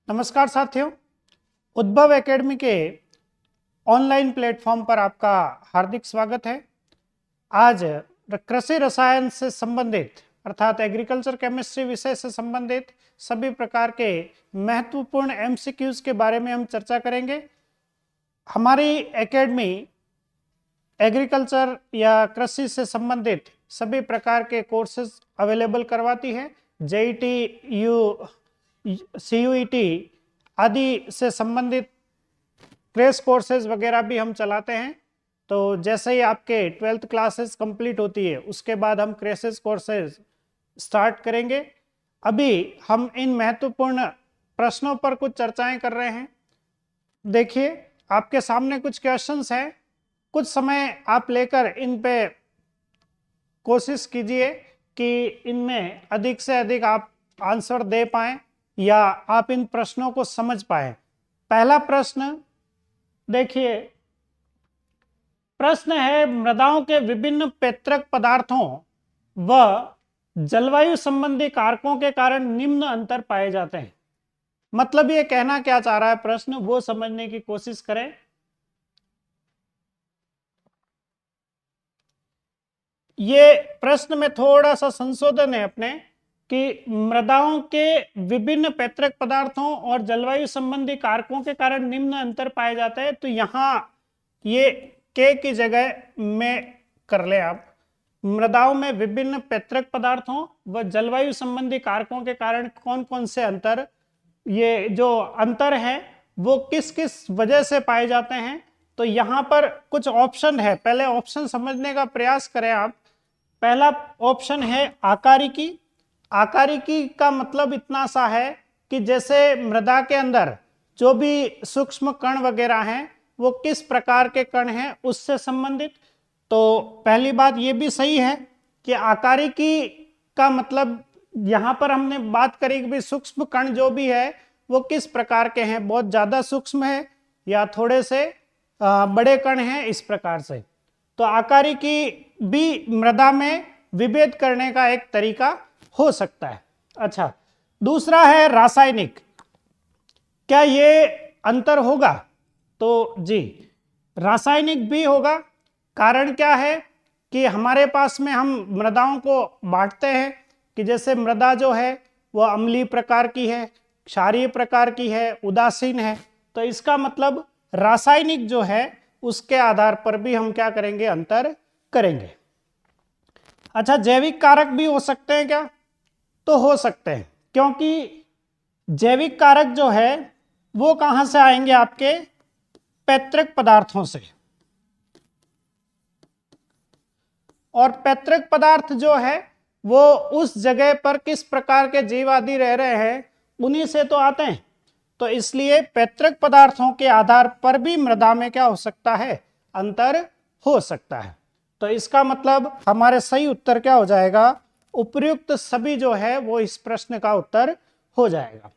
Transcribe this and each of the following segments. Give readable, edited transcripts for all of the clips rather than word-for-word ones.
नमस्कार साथियों, उद्भव एकेडमी के ऑनलाइन प्लेटफॉर्म पर आपका हार्दिक स्वागत है। आज कृषि रसायन से संबंधित अर्थात एग्रीकल्चर केमिस्ट्री विषय से संबंधित सभी प्रकार के महत्वपूर्ण एमसीक्यूज के बारे में हम चर्चा करेंगे। हमारी एकेडमी एग्रीकल्चर या कृषि से संबंधित सभी प्रकार के कोर्सेज अवेलेबल करवाती है। जेईटी, सीयूईटी आदि से संबंधित क्रैश कोर्सेज वगैरह भी हम चलाते हैं। तो जैसे ही आपके 12th क्लासेस कंप्लीट होती है उसके बाद हम क्रैशेस कोर्सेज स्टार्ट करेंगे। अभी हम इन महत्वपूर्ण प्रश्नों पर कुछ चर्चाएं कर रहे हैं। देखिए, आपके सामने कुछ क्वेश्चंस हैं, कुछ समय आप लेकर इन पे कोशिश कीजिए कि इनमें अधिक से अधिक आप आंसर दे पाएं या आप इन प्रश्नों को समझ पाएं। पहला प्रश्न देखिए, प्रश्न है मृदाओं के विभिन्न पैतृक पदार्थों व जलवायु संबंधी कारकों के कारण निम्न अंतर पाए जाते हैं। मतलब ये कहना क्या चाह रहा है प्रश्न, वो समझने की कोशिश करें। ये प्रश्न में थोड़ा सा संशोधन है अपने कि मृदाओं के विभिन्न पैतृक पदार्थों और जलवायु संबंधी कारकों के कारण निम्न अंतर पाए जाते हैं। तो यहां ये के की जगह में कर ले आप। मृदाओं में विभिन्न पैतृक पदार्थों व जलवायु संबंधी कारकों के कारण कौन कौन से अंतर, ये जो अंतर है वो किस किस वजह से पाए जाते हैं। तो यहां पर कुछ ऑप्शन है, पहले ऑप्शन समझने का प्रयास करें आप। पहला ऑप्शन है आकारिकी। आकारिकी का मतलब इतना सा है कि जैसे मृदा के अंदर जो भी सूक्ष्म कण वगैरह हैं वो किस प्रकार के कण हैं उससे संबंधित। तो पहली बात ये भी सही है कि आकारिकी का मतलब यहां पर हमने बात करी कि सूक्ष्म कण जो भी है वो किस प्रकार के हैं, बहुत ज्यादा सूक्ष्म है या थोड़े से बड़े कण हैं, इस प्रकार से। तो आकारिकी भी मृदा में विभेद करने का एक तरीका हो सकता है। अच्छा, दूसरा है रासायनिक। क्या ये अंतर होगा? तो जी, रासायनिक भी होगा। कारण क्या है कि हमारे पास में हम मृदाओं को बांटते हैं कि जैसे मृदा जो है वो अम्लीय प्रकार की है, क्षारीय प्रकार की है, उदासीन है। तो इसका मतलब रासायनिक जो है उसके आधार पर भी हम क्या करेंगे, अंतर करेंगे। अच्छा, जैविक कारक भी हो सकते हैं क्या? तो हो सकते हैं, क्योंकि जैविक कारक जो है वो कहां से आएंगे, आपके पैतृक पदार्थों से। और पैतृक पदार्थ जो है वो उस जगह पर किस प्रकार के जीव आदि रह रहे हैं उन्हीं से तो आते हैं। तो इसलिए पैतृक पदार्थों के आधार पर भी मृदा में क्या हो सकता है, अंतर हो सकता है। तो इसका मतलब हमारे सही उत्तर क्या हो जाएगा, उपर्युक्त सभी जो है वो इस प्रश्न का उत्तर हो जाएगा।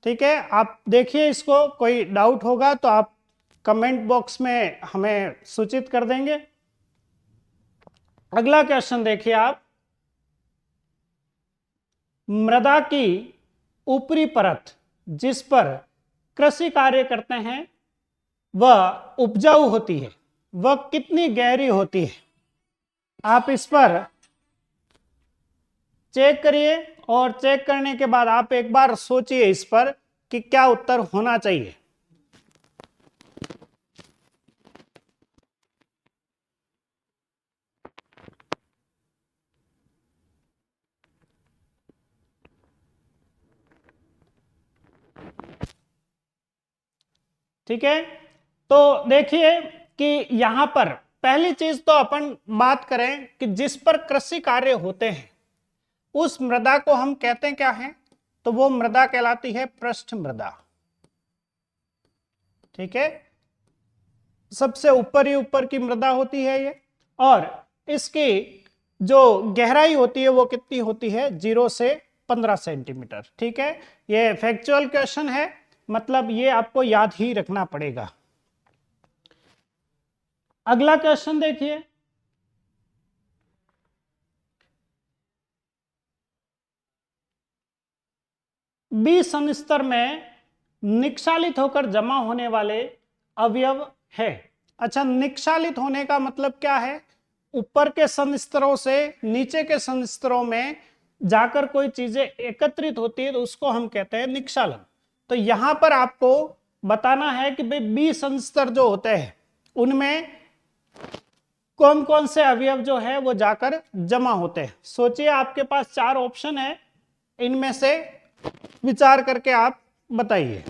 ठीक है, आप देखिए, इसको कोई डाउट होगा तो आप कमेंट बॉक्स में हमें सूचित कर देंगे। अगला क्वेश्चन देखिए आप, मृदा की ऊपरी परत जिस पर कृषि कार्य करते हैं वह उपजाऊ होती है, वह कितनी गहरी होती है? आप इस पर चेक करिए और चेक करने के बाद आप एक बार सोचिए इस पर कि क्या उत्तर होना चाहिए। ठीक है, तो देखिए कि यहां पर पहली चीज तो अपन बात करें कि जिस पर कृषि कार्य होते हैं उस मृदा को हम कहते हैं क्या है, तो वो मृदा कहलाती है पृष्ठ मृदा। ठीक है, सबसे ऊपर ही ऊपर की मृदा होती है ये, और इसकी जो गहराई होती है वो कितनी होती है, 0 से 15 सेंटीमीटर। ठीक है, ये फैक्चुअल क्वेश्चन है, मतलब ये आपको याद ही रखना पड़ेगा। अगला क्वेश्चन देखिए, बी सनस्तर में निक्षालित होकर जमा होने वाले अवयव है। अच्छा, निक्षालित होने का मतलब क्या है? ऊपर के संस्तरों से नीचे के संस्तरों में जाकर कोई चीजें एकत्रित होती है तो उसको हम कहते हैं निक्षालन। तो यहां पर आपको बताना है कि भाई बी संस्तर जो होते हैं उनमें कौन कौन से अवयव जो है वो जाकर जमा होते हैं। सोचिए, आपके पास 4 ऑप्शन है, इनमें से विचार करके आप बताइए।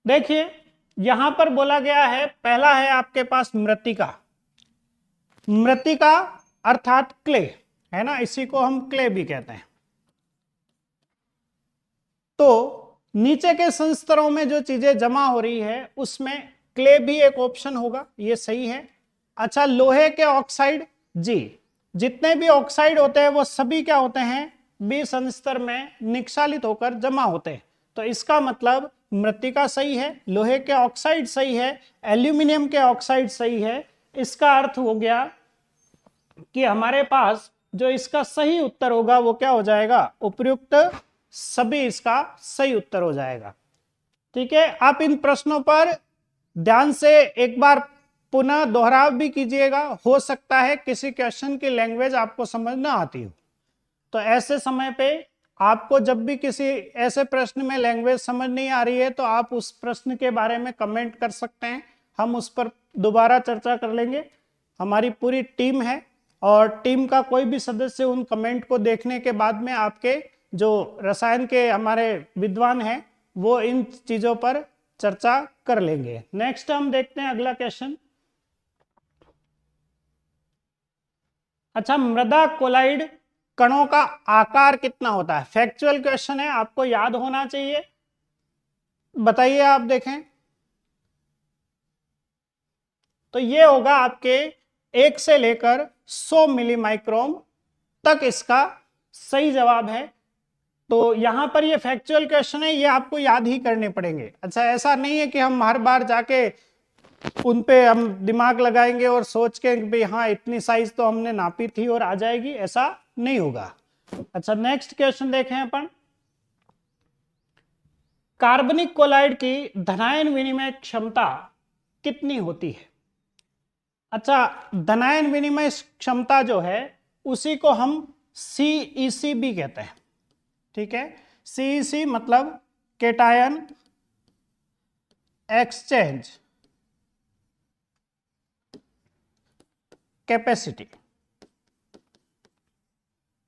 देखिए, यहां पर बोला गया है, पहला है आपके पास मृत्तिका। मृत्तिका अर्थात क्ले, है ना, इसी को हम क्ले भी कहते हैं। तो नीचे के संस्तरों में जो चीजें जमा हो रही है उसमें क्ले भी एक ऑप्शन होगा, ये सही है। अच्छा, लोहे के ऑक्साइड, जी, जितने भी ऑक्साइड होते हैं वो सभी क्या होते हैं? बी संस्तर में निक्षालित होकर जमा होते हैं। तो इसका मतलब मृत्तिका सही है, लोहे के ऑक्साइड सही है, एल्यूमिनियम के ऑक्साइड सही है। इसका अर्थ हो गया कि हमारे पास जो इसका सही उत्तर होगा वो क्या हो जाएगा? उपर्युक्त सभी इसका सही उत्तर हो जाएगा। ठीक है, आप इन प्रश्नों पर ध्यान से एक बार पुनः दोहराव भी कीजिएगा। हो सकता है किसी क्वेश्चन की लैंग्वेज आपको समझ ना आती हो, तो ऐसे समय पे आपको जब भी किसी ऐसे प्रश्न में लैंग्वेज समझ नहीं आ रही है तो आप उस प्रश्न के बारे में कमेंट कर सकते हैं, हम उस पर दोबारा चर्चा कर लेंगे। हमारी पूरी टीम है और टीम का कोई भी सदस्य उन कमेंट को देखने के बाद में आपके जो रसायन के हमारे विद्वान हैं वो इन चीजों पर चर्चा कर लेंगे। नेक्स्ट हम देखते हैं अगला क्वेश्चन। अच्छा, मृदा कोलाइड कणों का आकार कितना होता है? फैक्चुअल क्वेश्चन है, आपको याद होना चाहिए। बताइए, आप देखें तो ये होगा आपके 1 से लेकर 100 मिली माइक्रोन तक इसका सही जवाब है। तो यहां पर ये फैक्चुअल क्वेश्चन है, ये आपको याद ही करने पड़ेंगे। अच्छा, ऐसा नहीं है कि हम हर बार जाके उन पे हम दिमाग लगाएंगे और सोच के भाई हाँ इतनी साइज तो हमने नापी थी और आ जाएगी, ऐसा नहीं होगा। अच्छा, नेक्स्ट क्वेश्चन देखें अपन। कार्बनिक कोलाइड की धनायन विनिमय क्षमता कितनी होती है? अच्छा, धनायन विनिमय क्षमता जो है उसी को हम सीईसी भी कहते हैं। ठीक है, सीईसी मतलब केटायन एक्सचेंज कैपेसिटी।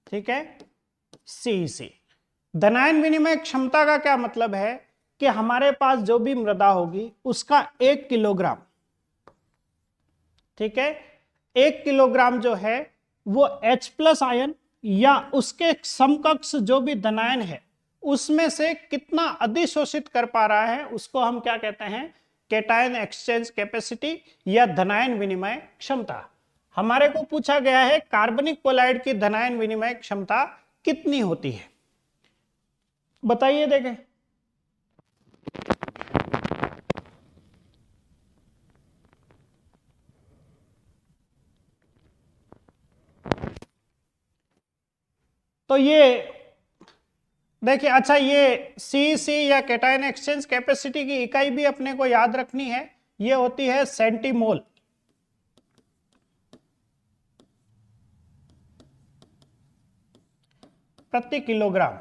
ठीक है, सीईसी। धनायन विनिमय क्षमता का क्या मतलब है कि हमारे पास जो भी मृदा होगी उसका 1 किलोग्राम, ठीक है, 1 किलोग्राम जो है वो H+ आयन या उसके समकक्ष जो भी धनायन है उसमें से कितना अधिशोषित कर पा रहा है उसको हम क्या कहते हैं? कैटायन एक्सचेंज कैपेसिटी या धनायन विनिमय क्षमता। हमारे को पूछा गया है कार्बनिक कोलाइड की धनायन विनिमय क्षमता कितनी होती है, बताइए देखें। तो ये देखिए, अच्छा, ये सीसी या कैटायन एक्सचेंज कैपेसिटी की इकाई भी अपने को याद रखनी है, ये होती है सेंटीमोल प्रति किलोग्राम।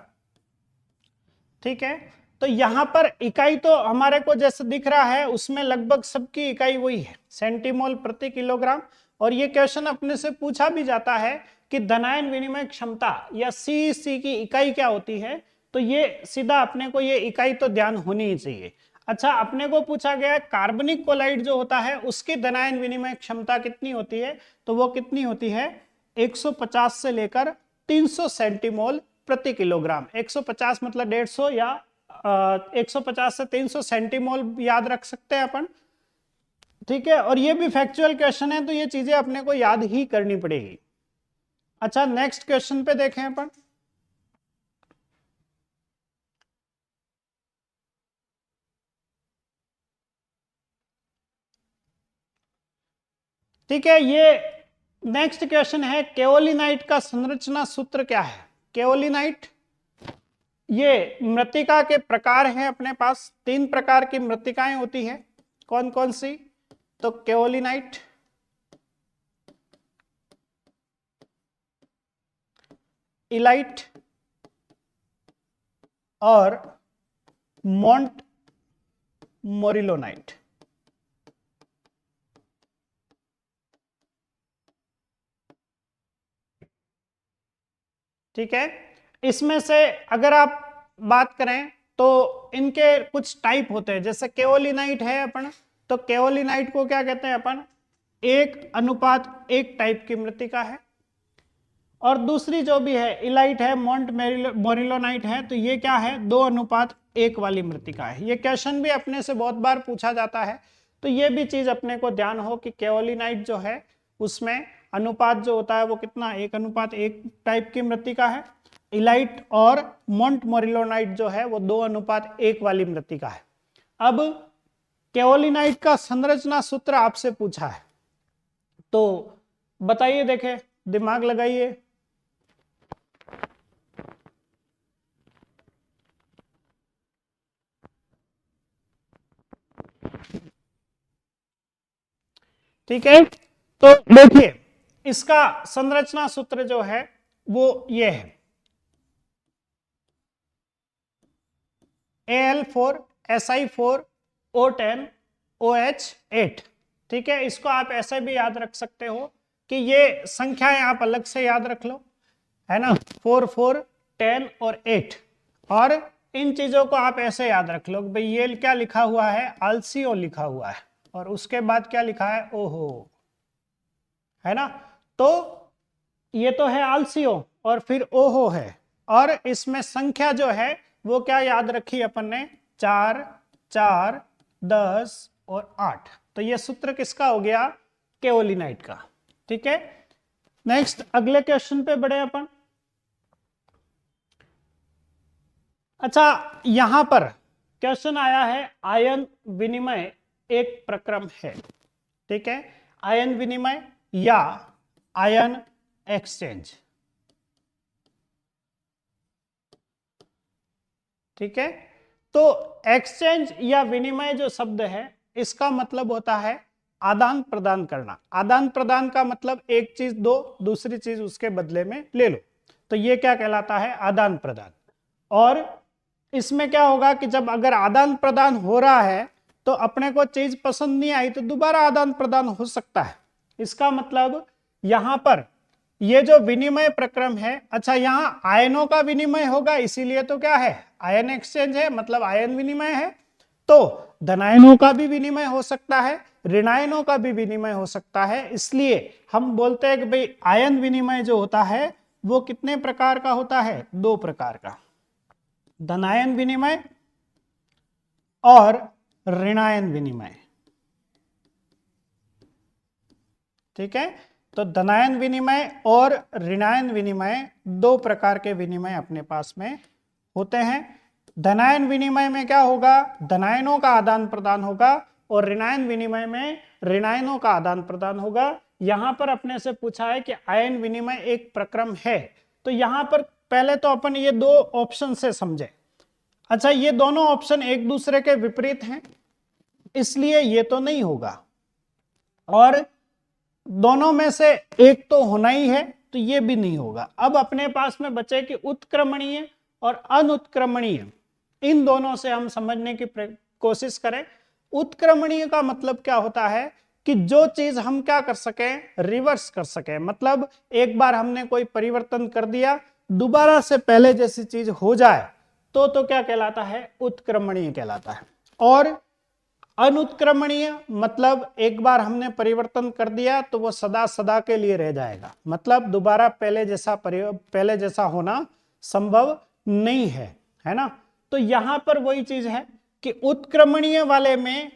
ठीक है, तो यहां पर इकाई तो हमारे को जैसे दिख रहा है उसमें लगभग सबकी इकाई वही है, सेंटीमोल प्रति किलोग्राम। और ये क्वेश्चन अपने से पूछा भी जाता है कि धनायन विनिमय क्षमता या सीसी की इकाई क्या होती है, तो ये सीधा अपने को ये इकाई तो ध्यान होनी ही चाहिए। अच्छा, अपने को पूछा गया कार्बनिक कोलाइड जो होता है उसकी धनायन विनिमय क्षमता कितनी होती है, तो वो कितनी होती है? 150 से लेकर 300 सेंटीमोल प्रति किलोग्राम। 150 मतलब 150 या 150 से 300 सेंटीमोल याद रख सकते हैं अपन। ठीक है, और ये भी फैक्चुअल क्वेश्चन है तो ये चीजें अपने को याद ही करनी पड़ेगी। अच्छा, नेक्स्ट क्वेश्चन पे देखें अपन। ठीक है, ये नेक्स्ट क्वेश्चन है, केओलिनाइट का संरचना सूत्र क्या है? केओलिनाइट, ये मृत्तिका के प्रकार हैं अपने पास, 3 प्रकार की मृत्तिकाएं होती हैं। कौन कौन सी? तो केओलिनाइट, इलाइट और मोंट मोरिलोनाइट। ठीक है, इसमें से अगर आप बात करें तो इनके कुछ टाइप होते हैं। जैसे केओलिनाइट है अपन, तो केओलिनाइट को क्या कहते हैं अपन? 1:1 टाइप की मृत्तिका है। और दूसरी जो भी है इलाइट है, मोंट मोरिलोनाइट है, तो ये क्या है? 2:1 वाली मृत्तिका है। ये क्वेश्चन भी अपने से बहुत बार पूछा जाता है, तो ये भी चीज अपने को ध्यान हो कि केओलिनाइट जो है उसमें अनुपात जो होता है वो कितना? 1:1 टाइप की मृत्तिका है। इलाइट और मोंट मोरिलोनाइट जो है वो 2:1 वाली मृत्तिका है। अब केओलिनाइट का संरचना सूत्र आपसे पूछा है, तो बताइए, देखे, दिमाग लगाइए। ठीक है, तो देखिए इसका संरचना सूत्र जो है वो ये है, Al4Si4O10OH8। ठीक है, इसको आप ऐसे भी याद रख सकते हो कि ये संख्याएं आप अलग से याद रख लो, है ना, 4, 4, 10 और 8। और इन चीजों को आप ऐसे याद रख लो कि भाई ये क्या लिखा हुआ है? आलसीओ लिखा हुआ है, और उसके बाद क्या लिखा है? ओहो, है ना। तो ये तो है आलसीओ, और फिर ओहो है, और इसमें संख्या जो है वो क्या याद रखी अपन ने? 4, 4, 10 और 8। तो ये सूत्र किसका हो गया? केओलिनाइट का। ठीक है, नेक्स्ट अगले क्वेश्चन पे बढ़े अपन। अच्छा, यहां पर क्वेश्चन आया है, आयन विनिमय एक प्रक्रम है। ठीक है, आयन विनिमय या आयन एक्सचेंज। ठीक है, तो एक्सचेंज या विनिमय जो शब्द है इसका मतलब होता है आदान प्रदान करना। आदान प्रदान का मतलब एक चीज दो, दूसरी चीज उसके बदले में ले लो, तो ये क्या कहलाता है? आदान प्रदान। और इसमें क्या होगा कि जब अगर आदान प्रदान हो रहा है तो अपने को चीज पसंद नहीं आई तो दोबारा आदान प्रदान हो सकता है। इसका मतलब यहां पर ये जो विनिमय प्रक्रम है, अच्छा यहां आयनों का विनिमय होगा, इसीलिए तो क्या है? आयन एक्सचेंज है, मतलब आयन विनिमय है। तो धनायनों का भी विनिमय हो सकता है, ऋणायनों का भी विनिमय हो सकता है। इसलिए हम बोलते हैं कि भाई आयन विनिमय जो होता है वो कितने प्रकार का होता है? 2 प्रकार का, धनायन विनिमय और ऋणायन विनिमय। ठीक है, तो धनायन विनिमय और ऋणायन विनिमय 2 प्रकार के विनिमय अपने पास में होते हैं। धनायन विनिमय में क्या होगा? धनायनों का आदान प्रदान होगा, और ऋणायन विनिमय में ऋणायनों का आदान प्रदान होगा। यहां पर अपने से पूछा है कि आयन विनिमय एक प्रक्रम है, तो यहां पर पहले तो अपन ये 2 ऑप्शन से समझे। अच्छा, ये दोनों ऑप्शन एक दूसरे के विपरीत हैं, इसलिए ये तो नहीं होगा, और दोनों में से एक तो होना ही है, तो ये भी नहीं होगा। अब अपने पास में बचे कि उत्क्रमणीय और अनुत्क्रमणीय, इन दोनों से हम समझने की कोशिश करें। उत्क्रमणीय का मतलब क्या होता है कि जो चीज हम क्या कर सकें? रिवर्स कर सकें। मतलब एक बार हमने कोई परिवर्तन कर दिया, दोबारा से पहले जैसी चीज हो जाए तो क्या कहलाता है? उत्क्रमणीय कहलाता है। और अनुत्क्रमणीय मतलब एक बार हमने परिवर्तन कर दिया तो वो सदा सदा के लिए रह जाएगा, मतलब दोबारा पहले जैसा होना संभव नहीं है, है ना। तो यहां पर वही चीज है कि उत्क्रमणीय वाले में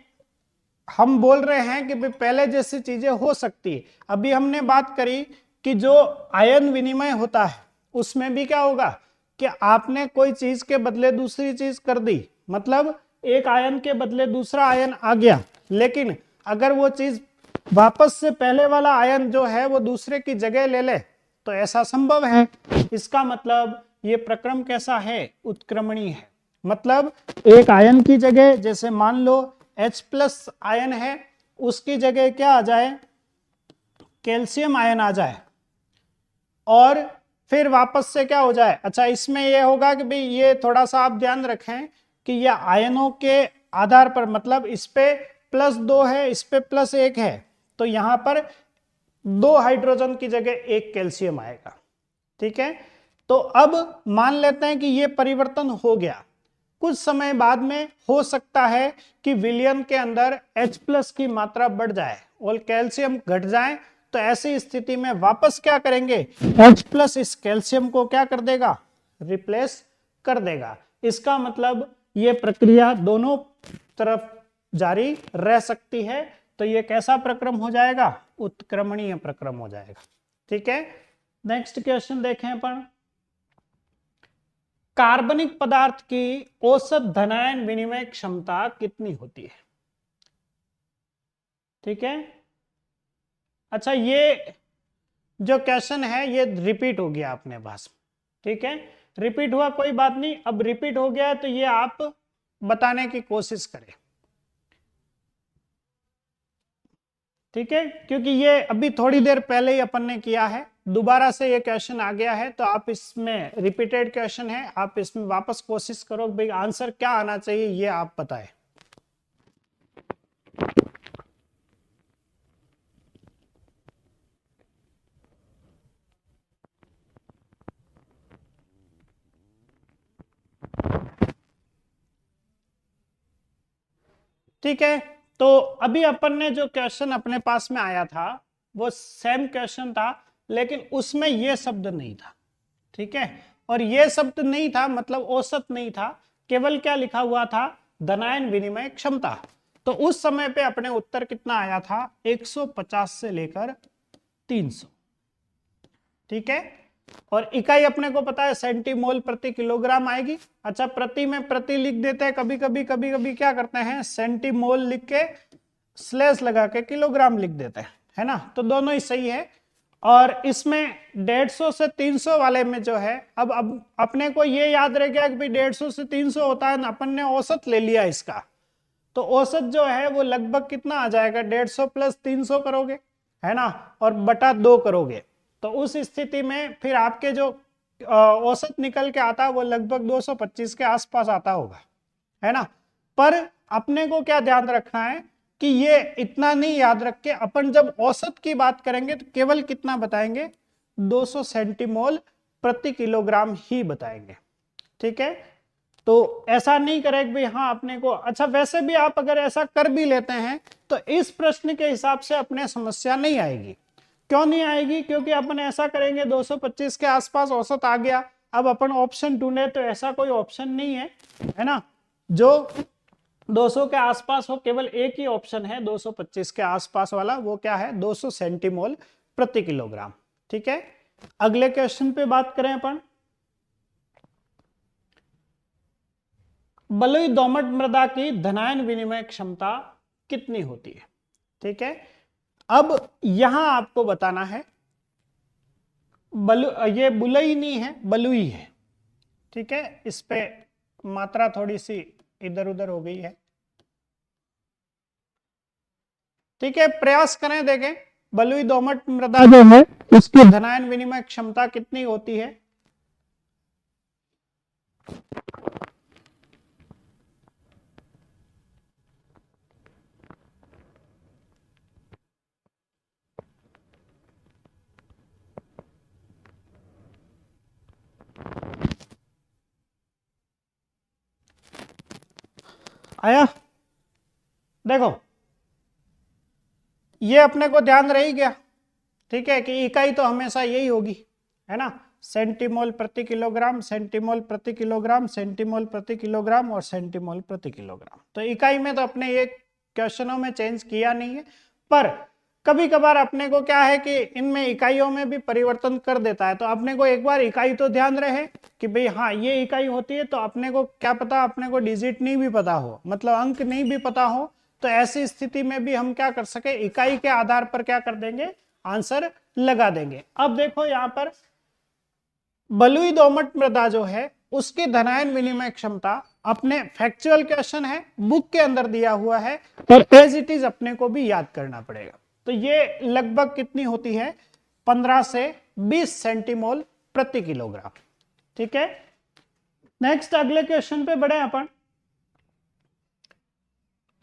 हम बोल रहे हैं कि पहले जैसी चीजें हो सकती है। अभी हमने बात करी कि जो आयन विनिमय होता है उसमें भी क्या होगा कि आपने कोई चीज के बदले दूसरी चीज कर दी, मतलब एक आयन के बदले दूसरा आयन आ गया, लेकिन अगर वो चीज वापस से पहले वाला आयन जो है वो दूसरे की जगह ले ले, तो ऐसा संभव है। इसका मतलब ये प्रक्रम कैसा है, उत्क्रमणीय है। मतलब एक आयन की जगह, जैसे मान लो H+ आयन है, उसकी जगह क्या आ जाए, कैल्शियम आयन आ जाए, और फिर वापस से क्या हो जाए। अच्छा, इसमें यह होगा कि भाई ये थोड़ा सा आप ध्यान रखें कि ये आयनों के आधार पर, मतलब इस पे +2 है, इस पे +1 है, तो यहां पर 2 हाइड्रोजन की जगह 1 कैल्शियम आएगा। ठीक है, तो अब मान लेते हैं कि ये परिवर्तन हो गया। कुछ समय बाद में हो सकता है कि विलयन के अंदर H+ की मात्रा बढ़ जाए और कैल्शियम घट जाए, तो ऐसी स्थिति में वापस क्या करेंगे, H+ इस कैल्शियम को क्या कर देगा, रिप्लेस कर देगा। इसका मतलब ये प्रक्रिया दोनों तरफ जारी रह सकती है, तो ये कैसा प्रक्रम हो जाएगा, उत्क्रमणीय प्रक्रम हो जाएगा। ठीक है, नेक्स्ट क्वेश्चन देखें अपन। कार्बनिक पदार्थ की औसत धनायन विनिमय क्षमता कितनी होती है। ठीक है, अच्छा ये जो क्वेश्चन है ये रिपीट हो गया अपने पास। ठीक है, रिपीट हुआ कोई बात नहीं, अब रिपीट हो गया तो ये आप बताने की कोशिश करें। ठीक है, क्योंकि ये अभी थोड़ी देर पहले ही अपन ने किया है, दोबारा से ये क्वेश्चन आ गया है, तो आप इसमें रिपीटेड क्वेश्चन है, आप इसमें वापस कोशिश करो भाई आंसर क्या आना चाहिए ये आप बताएं। ठीक है, तो अभी अपन ने जो क्वेश्चन अपने पास में आया था वो सेम क्वेश्चन था, लेकिन उसमें ये शब्द नहीं था। ठीक है, और ये शब्द नहीं था मतलब औसत नहीं था, केवल क्या लिखा हुआ था, धनायन विनिमय क्षमता। तो उस समय पे अपने उत्तर कितना आया था, 150 से लेकर 300। ठीक है, और इकाई अपने को पता है सेंटीमोल प्रति किलोग्राम आएगी। अच्छा, प्रति में प्रति लिख देते हैं, कभी कभी क्या करते हैं, सेंटीमोल लिख के स्लैश लगा के किलोग्राम लिख देते हैं, है ना, तो दोनों ही सही है। और इसमें 150 से 300 वाले में जो है, अब अपने को ये याद रह गया कि भाई 150 से 300 होता है ना, अपन ने औसत ले लिया इसका, तो औसत जो है वो लगभग कितना आ जाएगा, 150 + 300 करोगे, है ना, और बटा 2 करोगे, तो उस स्थिति में फिर आपके जो औसत निकल के आता है वो लगभग 225 के आसपास आता होगा, है ना। पर अपने को क्या ध्यान रखना है कि ये इतना नहीं याद रख के अपन जब औसत की बात करेंगे तो केवल कितना बताएंगे, 200 सेंटीमोल प्रति किलोग्राम ही बताएंगे। ठीक है, तो ऐसा नहीं करें कि भाई हाँ अपने को, अच्छा वैसे भी आप अगर ऐसा कर भी लेते हैं तो इस प्रश्न के हिसाब से अपने समस्या नहीं आएगी। क्यों नहीं आएगी, क्योंकि अपन ऐसा करेंगे 225 के आसपास औसत आ गया, अब अपन ऑप्शन ढूंढे तो ऐसा कोई ऑप्शन नहीं है ना, जो 200 के आसपास हो, केवल एक ही ऑप्शन है 225 के आसपास वाला, वो क्या है, 200 सेंटीमोल प्रति किलोग्राम। ठीक है, अगले क्वेश्चन पे बात करें अपन। बलुई दोमट मृदा की धनायन विनिमय क्षमता कितनी होती है। ठीक है, अब यहां आपको बताना है, ये बुलई नहीं है, बलुई है। ठीक है, इस पे मात्रा थोड़ी सी इधर उधर हो गई है। ठीक है, प्रयास करें, देखें बलुई दोमट मृदा जो है उसकी धनायन विनिमय क्षमता कितनी होती है। आया, देखो ये अपने को ध्यान रह ही गया। ठीक है, कि इकाई तो हमेशा यही होगी, है ना, सेंटीमोल प्रति किलोग्राम, सेंटीमोल प्रति किलोग्राम, सेंटीमोल प्रति किलोग्राम और सेंटीमोल प्रति किलोग्राम। तो इकाई में तो अपने ये क्वेश्चनों में चेंज किया नहीं है, पर कभी कभार अपने को क्या है कि इनमें इकाइयों में भी परिवर्तन कर देता है, तो अपने को एक बार इकाई तो ध्यान रहे कि भाई हाँ ये इकाई होती है, तो अपने को क्या पता, अपने को डिजिट नहीं भी पता हो, मतलब अंक नहीं भी पता हो, तो ऐसी स्थिति में भी हम क्या कर सके, इकाई के आधार पर क्या कर देंगे, आंसर लगा देंगे। अब देखो यहां पर बलुई दोमट मृदा जो है उसकी धनायन विनिमय क्षमता अपने फैक्चुअल क्वेश्चन है, बुक के अंदर दिया हुआ है, और एज इट इज अपने को भी याद करना पड़ेगा। तो ये लगभग कितनी होती है, 15 से 20 सेंटीमोल प्रति किलोग्राम। ठीक है, नेक्स्ट अगले क्वेश्चन पे बढ़े अपन।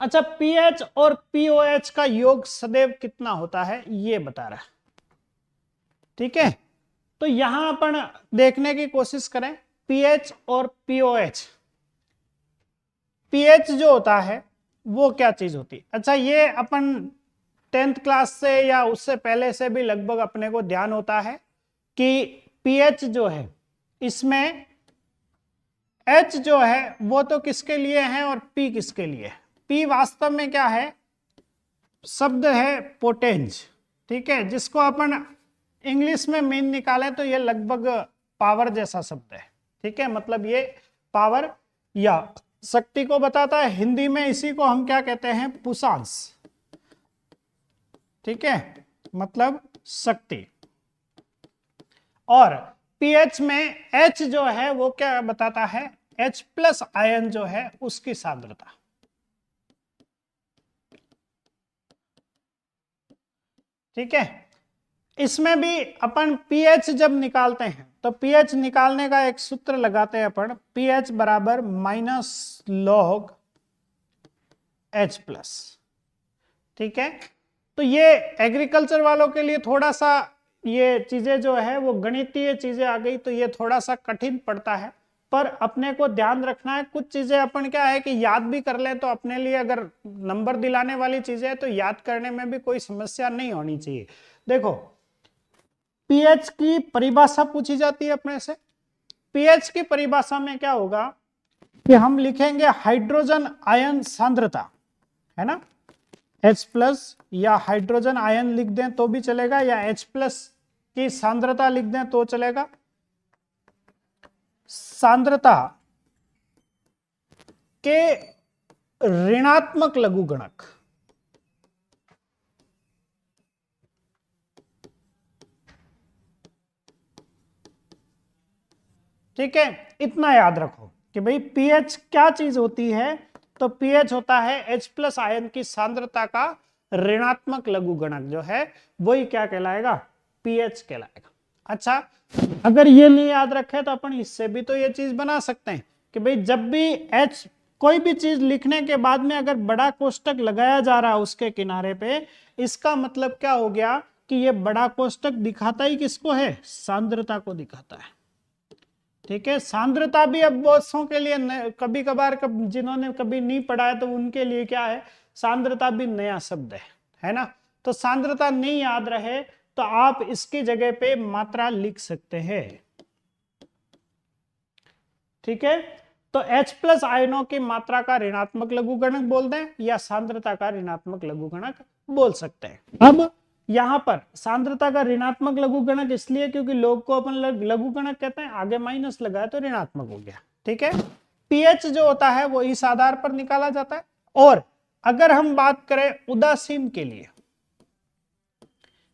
अच्छा, पीएच और पीओएच का योग सदैव कितना होता है ये बता रहा है। ठीक है, तो यहां अपन देखने की कोशिश करें पीएच और पीओएच। पीएच जो होता है वो क्या चीज होती है। अच्छा, ये अपन 10th क्लास से या उससे पहले से भी लगभग अपने को ध्यान होता है कि पीएच जो है इसमें एच जो है वो तो किसके लिए है और पी किसके लिए है। पी वास्तव में क्या है, शब्द है पोटेंज। ठीक है, जिसको अपन इंग्लिश में मीन निकालें तो ये लगभग पावर जैसा शब्द है। ठीक है, मतलब ये पावर या शक्ति को बताता है। हिंदी में इसी को हम क्या कहते हैं, पुषांश। ठीक है, मतलब शक्ति। और पीएच में H जो है वो क्या बताता है, H प्लस आयन जो है उसकी सांद्रता। ठीक है, इसमें भी अपन pH जब निकालते हैं तो pH निकालने का एक सूत्र लगाते हैं अपन, pH बराबर -log H प्लस। ठीक है, तो ये एग्रीकल्चर वालों के लिए थोड़ा सा ये चीजें जो है वो गणितीय चीजें आ गई तो ये थोड़ा सा कठिन पड़ता है, पर अपने को ध्यान रखना है। कुछ चीजें अपन क्या है कि याद भी कर ले तो अपने लिए अगर नंबर दिलाने वाली चीजें है तो याद करने में भी कोई समस्या नहीं होनी चाहिए। देखो, पीएच की परिभाषा पूछी जाती है अपने से। पीएच की परिभाषा में क्या होगा कि हम लिखेंगे हाइड्रोजन आयन सांद्रता, है ना, H प्लस, या हाइड्रोजन आयन लिख दें तो भी चलेगा, या H प्लस की सांद्रता लिख दें तो चलेगा। सांद्रता के ऋणात्मक लघुगणक। ठीक है, इतना याद रखो कि भाई पीएच क्या चीज होती है, तो पीएच होता है H प्लस आयन की सांद्रता का ऋणात्मक लघुगणक जो है वही क्या कहलाएगा, पीएच कहलाएगा। अच्छा, अगर ये नहीं याद रखे तो अपन इससे भी तो ये चीज बना सकते हैं कि भाई जब भी H, कोई भी चीज लिखने के बाद में अगर बड़ा कोष्टक लगाया जा रहा है उसके किनारे पे, इसका मतलब क्या हो गया कि ये बड़ा कोष्टक दिखाता ही किसको है, सांद्रता को दिखाता है। ठीक है, सांद्रता भी अब बहुतों के लिए कभी कभार जिन्होंने कभी नहीं पढ़ा है तो उनके लिए क्या है, सांद्रता भी नया शब्द है ना। तो सांद्रता नहीं याद रहे तो आप इसकी जगह पे मात्रा लिख सकते हैं। ठीक है, तो H प्लस आयनों की मात्रा का ऋणात्मक लघुगणक बोल दें या सांद्रता का ऋणात्मक लघुगणक बोल सकते हैं। अब यहां पर सांद्रता का ऋणात्मक लघुगणक इसलिए क्योंकि लोग को अपन लघुगणक कहते हैं, आगे माइनस लगाया तो ऋणात्मक हो गया। ठीक है, पीएच जो होता है वो इस आधार पर निकाला जाता है। और अगर हम बात करें उदासीन के लिए,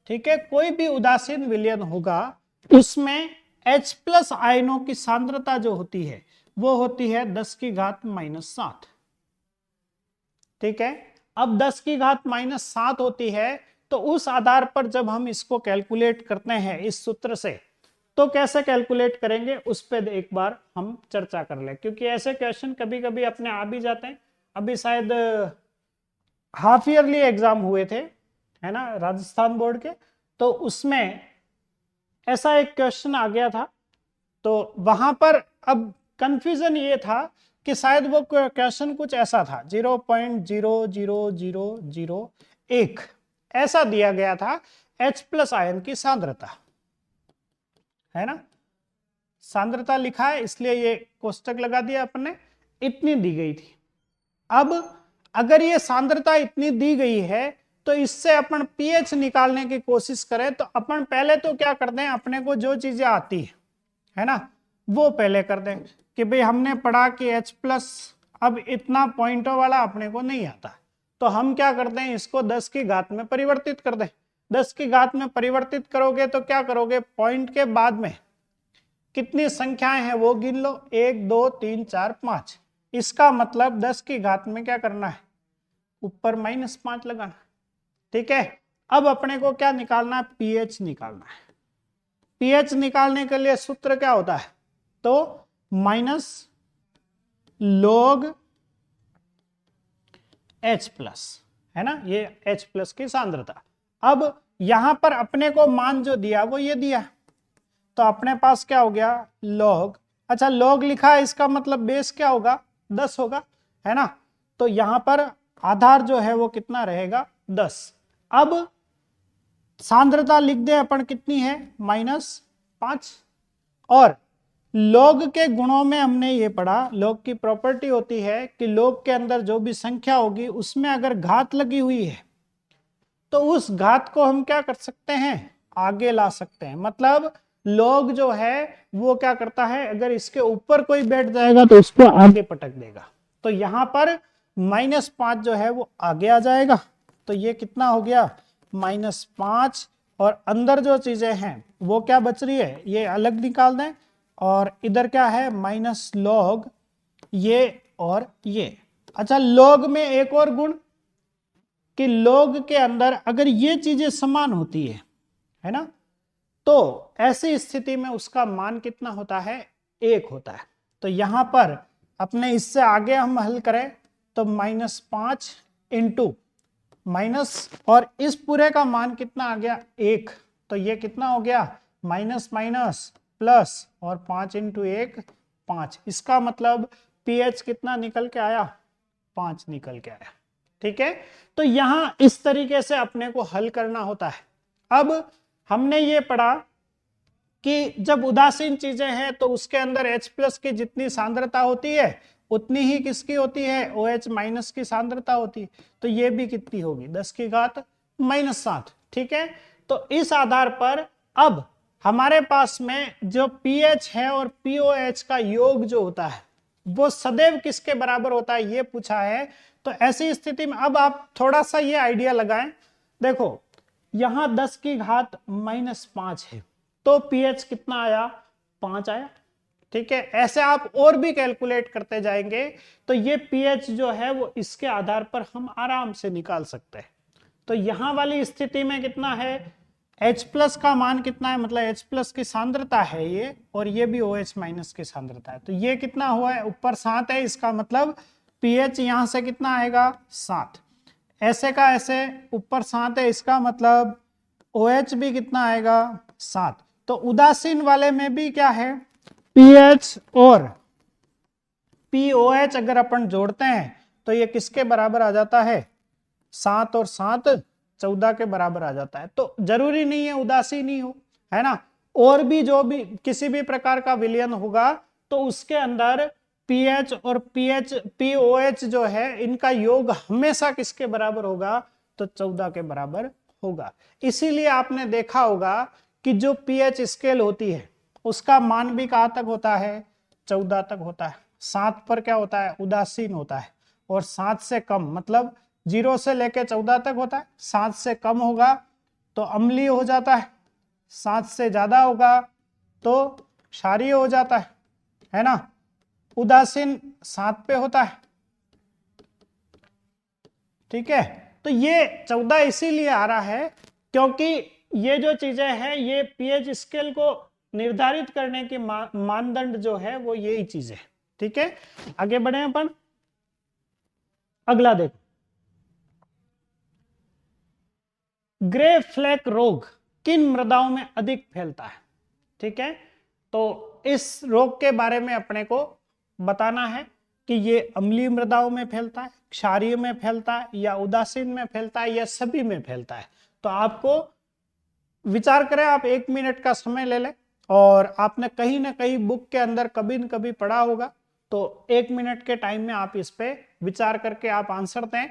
ठीक है, कोई भी उदासीन विलयन होगा उसमें H प्लस आयनों की सांद्रता जो होती है वो होती है 10⁻⁻7। ठीक है, अब 10⁻⁻7 होती है तो उस आधार पर जब हम इसको कैलकुलेट करते हैं इस सूत्र से, तो कैसे कैलकुलेट करेंगे उस पर एक बार हम चर्चा कर ले, क्योंकि ऐसे क्वेश्चन कभी कभी अपने आ भी जाते हैं। अभी शायद हाफ ईयरली एग्जाम हुए थे, है ना, राजस्थान बोर्ड के, तो उसमें ऐसा एक क्वेश्चन आ गया था। तो वहां पर अब कंफ्यूजन ये था कि शायद वो क्वेश्चन कुछ ऐसा था, 0.00001 ऐसा दिया गया था H प्लस आयन की सांद्रता, है ना, सांद्रता लिखा है इसलिए ये कोष्टक लगा दिया अपन ने, इतनी दी गई थी। अब अगर ये सांद्रता इतनी दी गई है तो इससे अपन पीएच निकालने की कोशिश करें तो अपन पहले तो क्या कर दें, अपने को जो चीजें आती है ना वो पहले कर दें कि भाई हमने पढ़ा कि H प्लस, अब इतना पॉइंटों वाला अपने को नहीं आता तो हम क्या करते हैं, इसको 10 की घात में परिवर्तित कर दें। 10 की घात में परिवर्तित करोगे तो क्या करोगे, पॉइंट के बाद में कितनी संख्याएं हैं वो गिन लो, 1 2 3 4 5। इसका मतलब 10 की घात में क्या करना है, ऊपर -5 लगाना। ठीक है, अब अपने को क्या निकालना है, पीएच निकालना है। पीएच निकालने के लिए सूत्र क्या होता है, तो माइनस log H प्लस, है ना, ये H प्लस की सांद्रता। अब यहां पर अपने को मान जो दिया वो ये दिया, तो अपने पास क्या हो गया, log, अच्छा log लिखा है, इसका मतलब बेस क्या होगा, 10 होगा, है ना। तो यहां पर आधार जो है वो कितना रहेगा, 10। अब सांद्रता लिख दे अपन, कितनी है, -5। और log के गुणों में हमने ये पढ़ा, log की प्रॉपर्टी होती है कि log के अंदर जो भी संख्या होगी उसमें अगर घात लगी हुई है तो उस घात को हम क्या कर सकते हैं, आगे ला सकते हैं। मतलब log जो है वो क्या करता है, अगर इसके ऊपर कोई बैठ जाएगा तो उसको आगे पटक देगा। तो यहां पर -5 जो है वो आगे आ जाएगा, तो ये कितना हो गया, -5। और अंदर जो चीजें हैं वो क्या बच रही है, ये अलग निकाल दें। और इधर क्या है, -log ये और ये। अच्छा, log में एक और गुण कि log के अंदर अगर ये चीजें समान होती है ना, तो ऐसी स्थिति में उसका मान कितना होता है, 1 होता है। तो यहां पर अपने इससे आगे हम हल करें तो -5 इंटू माइनस, और इस पूरे का मान कितना आ गया, 1। तो ये कितना हो गया, माइनस माइनस प्लस, और 5 इंटू 1 5। इसका मतलब पीएच कितना निकल के आया, 5 निकल के आया। ठीक है, तो यहां इस तरीके से अपने को हल करना होता है। अब हमने ये पढ़ा कि जब उदासीन चीजें हैं तो उसके अंदर H प्लस की जितनी सांद्रता होती है उतनी ही किसकी होती है, OH माइनस की सांद्रता होती है। तो ये भी कितनी होगी, 10 की घात -7। ठीक है, तो इस आधार पर अब हमारे पास में जो pH है और POH का योग जो होता है वो सदैव किसके बराबर होता है, ये पूछा है। तो ऐसी स्थिति में अब आप थोड़ा सा ये आइडिया लगाएं, देखो यहां 10 की घात -5 है तो पीएच कितना आया, 5 आया। ठीक है, ऐसे आप और भी कैलकुलेट करते जाएंगे तो ये पीएच जो है वो इसके आधार पर हम आराम से निकाल सकते हैं। तो यहां वाली स्थिति में कितना है, H प्लस का मान कितना है, मतलब H प्लस की सांद्रता है ये, और ये भी OH माइनस की सांद्रता है। तो ये कितना हुआ है, ऊपर 7 है, इसका मतलब पीएच यहां से कितना आएगा, 7। ऐसे का ऐसे ऊपर 7 है, इसका मतलब OH भी कितना आएगा, 7। तो उदासीन वाले में भी क्या है, पीएच और POH अगर अपन जोड़ते हैं तो ये किसके बराबर आ जाता है, 7 और 7 14 के बराबर आ जाता है। तो जरूरी नहीं है उदासीन ही हो, है ना, और भी जो भी किसी भी प्रकार का विलयन होगा तो उसके अंदर पीएच और POH जो है इनका योग हमेशा किसके बराबर होगा, तो 14 के बराबर होगा। इसीलिए आपने देखा होगा कि जो पीएच स्केल होती है उसका मान भी कहां तक होता है, 14 तक होता है। 7 पर क्या होता है, उदासीन होता है, और 7 से कम मतलब 0 से लेकर 14 तक होता है। 7 से कम होगा तो अम्लीय हो जाता है, 7 से ज्यादा होगा तो क्षारीय हो जाता है ना। उदासीन 7 पे होता है। ठीक है, तो ये 14 इसीलिए आ रहा है क्योंकि ये जो चीजें हैं ये पीएच स्केल को निर्धारित करने की मानदंड जो है वो यही चीज है। ठीक है, आगे बढ़े अपन, अगला देखो, ग्रे फ्लैक रोग किन मृदाओं में अधिक फैलता है। ठीक है, तो इस रोग के बारे में अपने को बताना है कि ये अम्लीय मृदाओं में फैलता है, क्षारीय में फैलता है, या उदासीन में फैलता है, या सभी में फैलता है। तो आपको विचार करें, आप 1 मिनट का समय ले लें, और आपने कहीं ना कहीं बुक के अंदर कभी न कभी पढ़ा होगा, तो 1 मिनट के टाइम में आप इस पे विचार करके आप आंसर दें।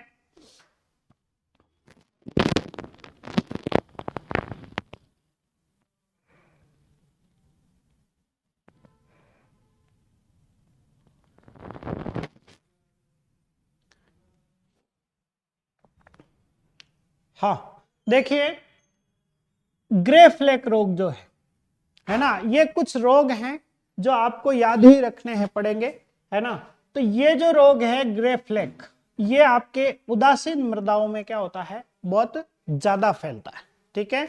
हाँ देखिए, ग्रे फ्लेक रोग जो है ना, ये कुछ रोग हैं जो आपको याद ही रखने हैं पड़ेंगे, है ना। तो ये जो रोग है ग्रे फ्लेक, ये आपके उदासीन मृदाओं में क्या होता है, बहुत ज्यादा फैलता है। ठीक है,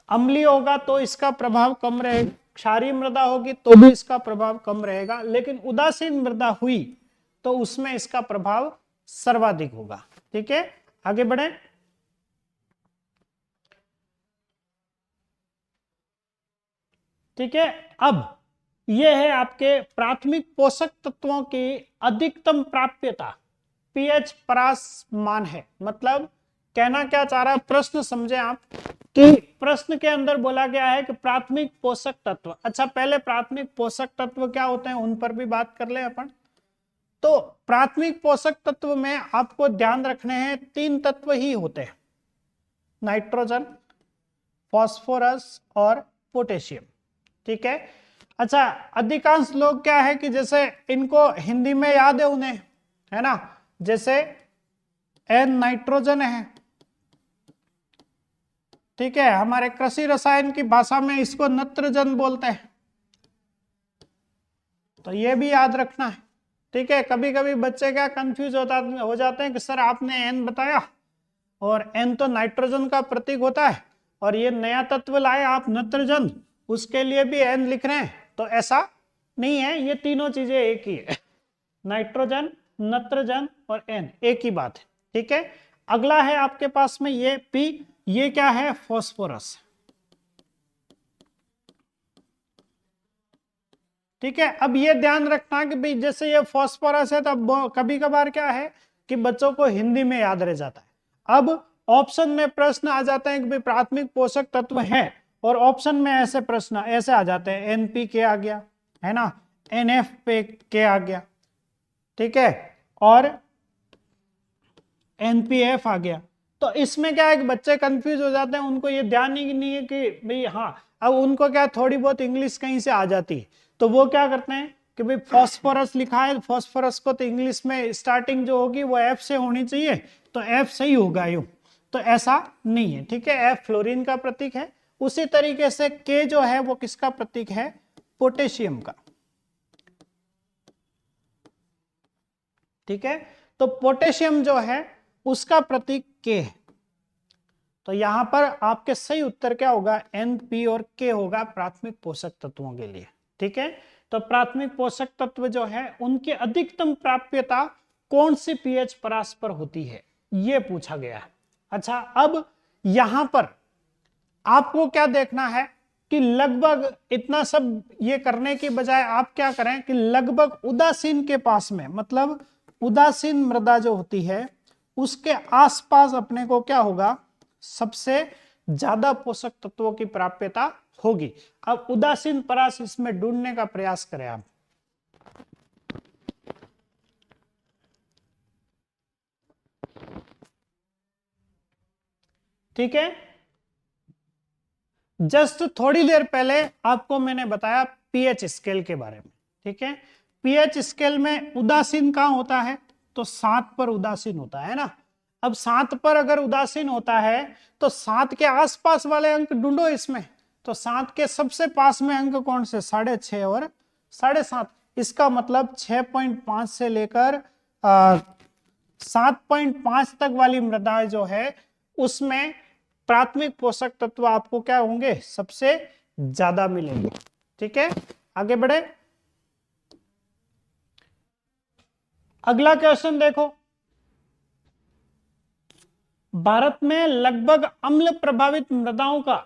अम्लीय होगा तो इसका प्रभाव कम रहेगा, क्षारीय मृदा होगी तो भी इसका प्रभाव कम रहेगा, लेकिन उदासीन मृदा हुई तो उसमें इसका प्रभाव सर्वाधिक होगा। ठीक है, आगे बढ़े। ठीक है, अब यह है आपके प्राथमिक पोषक तत्वों की अधिकतम प्राप्यता, पीएच परास मान है। मतलब कहना क्या चाह रहा है, प्रश्न समझे आप कि प्रश्न के अंदर बोला गया है कि प्राथमिक पोषक तत्व, अच्छा पहले प्राथमिक पोषक तत्व क्या होते हैं उन पर भी बात कर ले अपन। तो प्राथमिक पोषक तत्व में आपको ध्यान रखने हैं 3 तत्व ही होते हैं, नाइट्रोजन, फास्फोरस और पोटेशियम। ठीक है, अच्छा अधिकांश लोग क्या है कि जैसे इनको हिंदी में याद है उन्हें, है ना, जैसे एन नाइट्रोजन है। ठीक है, हमारे कृषि रसायन की भाषा में इसको नत्रजन बोलते हैं, तो ये भी याद रखना है। ठीक है, कभी कभी बच्चे क्या कंफ्यूज हो जाते हैं कि सर आपने एन बताया और एन तो नाइट्रोजन का प्रतीक होता है और ये नया तत्व लाए आप नत्रजन, उसके लिए भी एन लिख रहे हैं, तो ऐसा नहीं है, ये तीनों चीजें एक ही है, नाइट्रोजन, नत्रजन और एन एक ही बात है। ठीक है, अगला है आपके पास में ये पी, ये क्या है, फास्फोरस। ठीक है, अब ये ध्यान रखना कि भाई जैसे ये फास्फोरस है तो अब कभी कभार क्या है कि बच्चों को हिंदी में याद रह जाता है। अब ऑप्शन में प्रश्न आ जाते हैं कि भाई प्राथमिक पोषक तत्व है, और ऑप्शन में ऐसे प्रश्न ऐसे आ जाते हैं, एनपी के आ गया, है ना, एनएफ पे के आ गया, ठीक है, और एनपीएफ आ गया। तो इसमें क्या है कि बच्चे कंफ्यूज हो जाते हैं, उनको ये ध्यान ही नहीं है कि भाई हाँ, अब उनको क्या थोड़ी बहुत इंग्लिश कहीं से आ जाती है, तो वो क्या करते हैं कि भाई फास्फोरस लिखा है, फास्फोरस को तो इंग्लिश में स्टार्टिंग जो होगी वो एफ से होनी चाहिए, तो एफ सही होगा यूं, तो ऐसा नहीं है। ठीक है, एफ फ्लोरीन का प्रतीक है, उसी तरीके से के जो है वो किसका प्रतीक है, पोटेशियम का। ठीक है, तो पोटेशियम जो है उसका प्रतीक के है, तो यहां पर आपके सही उत्तर क्या होगा, एन, पी और के होगा प्राथमिक पोषक तत्वों के लिए। ठीक है, तो प्राथमिक पोषक तत्व जो है उनकी अधिकतम प्राप्यता कौन सी पीएच परास पर होती है, यह पूछा गया है। अच्छा, अब यहां पर आपको क्या देखना है कि लगभग इतना सब ये करने की बजाय आप क्या करें कि लगभग उदासीन के पास में, मतलब उदासीन मृदा जो होती है उसके आसपास अपने को क्या होगा, सबसे ज्यादा पोषक तत्वों की प्राप्यता होगी। अब उदासीन परास इसमें ढूंढने का प्रयास करें आप। ठीक है, जस्ट थोड़ी देर पहले आपको मैंने बताया पीएच स्केल के बारे में। ठीक है, पीएच स्केल में उदासीन कहां होता है, तो 7 पर उदासीन होता है ना। अब 7 पर अगर उदासीन होता है तो 7 के आसपास वाले अंक ढूंढो इसमें, तो 7 के सबसे पास में अंक कौन से, 6.5 और 7.5, इसका मतलब 6.5 से लेकर 7.5 तक वाली मृदाएं जो है उसमें प्राथमिक पोषक तत्व आपको क्या होंगे, सबसे ज्यादा मिलेंगे। ठीक है, आगे बढ़े, अगला क्वेश्चन देखो। भारत में लगभग अम्ल प्रभावित मृदाओं का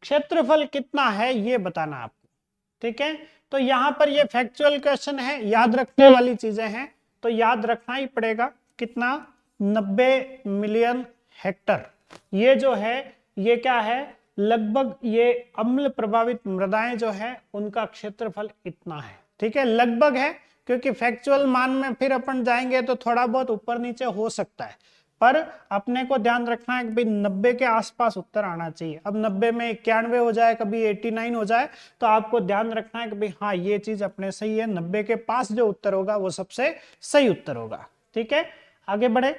क्षेत्रफल कितना है ये बताना आपको। ठीक है, तो यहां पर ये फैक्चुअल क्वेश्चन है, याद रखने वाली चीजें हैं, तो याद रखना ही पड़ेगा कितना, 90 मिलियन हेक्टर। ये जो है ये क्या है, लगभग ये अम्ल प्रभावित मृदाएं जो है उनका क्षेत्रफल इतना है। ठीक है, लगभग है, क्योंकि फैक्चुअल मान में फिर अपन जाएंगे तो थोड़ा बहुत ऊपर नीचे हो सकता है, पर अपने को ध्यान रखना है कि भाई 90 के आसपास उत्तर आना चाहिए। अब 90 में 91 हो जाए, कभी 89 हो जाए, तो आपको ध्यान रखना है कि भाई हाँ ये चीज अपने सही है, 90 के पास जो उत्तर होगा वो सबसे सही उत्तर होगा। ठीक है, आगे बढ़े,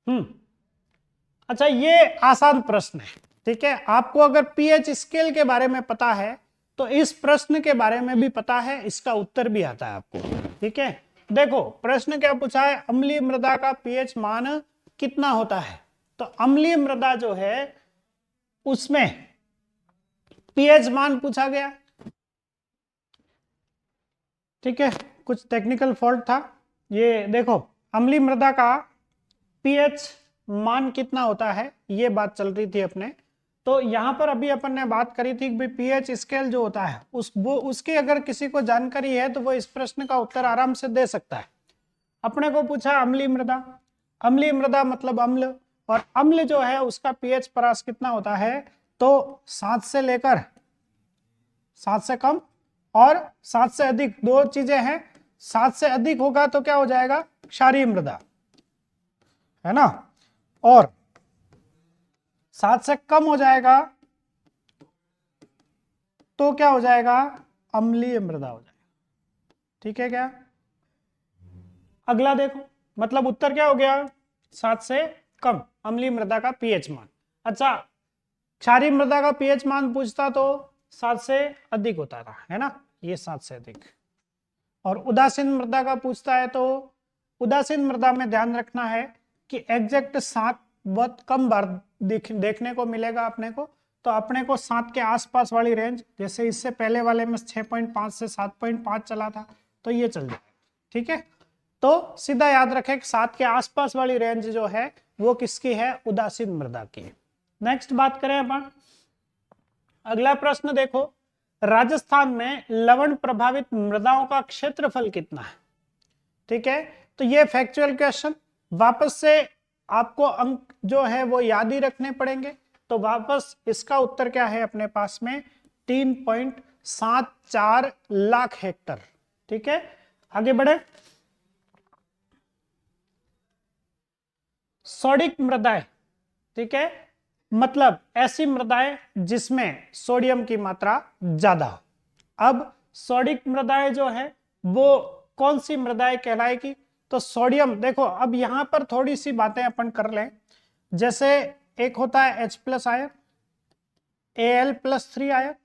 अच्छा, ये आसान प्रश्न है, ठीक है। आपको अगर पीएच स्केल के बारे में पता है तो इस प्रश्न के बारे में भी पता है, इसका उत्तर भी आता है आपको, ठीक है। देखो प्रश्न क्या पूछा है, अम्लीय मृदा का पीएच मान कितना होता है। तो अम्लीय मृदा जो है उसमें पीएच मान पूछा गया, ठीक है। कुछ टेक्निकल फॉल्ट था। ये देखो अम्लीय मृदा का पीएच मान कितना होता है, ये बात चल रही थी अपने। तो यहां पर अभी अपन ने बात करी थी कि पीएच स्केल जो होता है उसकी अगर किसी को जानकारी है तो वो इस प्रश्न का उत्तर आराम से दे सकता है। अपने को पूछा अम्लीय मृदा, अम्लीय मृदा मतलब अम्ल, और अम्ल जो है उसका पीएच परास कितना होता है, तो 7 से लेकर 7 से कम और 7 से अधिक, दो चीजें हैं। 7 से अधिक होगा तो क्या हो जाएगा, क्षारीय मृदा, है ना, और 7 से कम हो जाएगा तो क्या हो जाएगा, अम्लीय मृदा हो जाएगा, ठीक है क्या। अगला देखो, मतलब उत्तर क्या हो गया, 7 से कम अम्लीय मृदा का पीएच मान। अच्छा, क्षारीय मृदा का पीएच मान पूछता तो 7 से अधिक होता था, है ना, ये 7 से अधिक। और उदासीन मृदा का पूछता है तो उदासीन मृदा में ध्यान रखना है कि एग्जैक्ट 7 बहुत कम बार देखने को मिलेगा अपने को। तो अपने को 7 के आसपास वाली रेंज, जैसे इससे पहले वाले में 6.5 से 7.5 चला था, तो ये चल जाएगा, ठीक है। तो सीधा याद रखें कि 7 के आसपास वाली रेंज जो है वो किसकी है, उदासीन मृदा की। नेक्स्ट बात करें अपन, अगला प्रश्न देखो, राजस्थान में लवण प्रभावित मृदाओं का क्षेत्रफल कितना है, ठीक है। तो ये फैक्चुअल क्वेश्चन, वापस से आपको अंक जो है वो याद ही रखने पड़ेंगे। तो वापस इसका उत्तर क्या है अपने पास में, 3.74 लाख हेक्टर, ठीक है। आगे बढ़े, सोडिक मृदाएं, ठीक है, मतलब ऐसी मृदाएं जिसमें सोडियम की मात्रा ज्यादा हो। अब सोडिक मृदाएं जो है वो कौन सी मृदाएं कहलाएगी, तो सोडियम, देखो अब यहां पर थोड़ी सी बातें अपन कर लें। जैसे एक होता है H+ आयन, Al+3 आयन,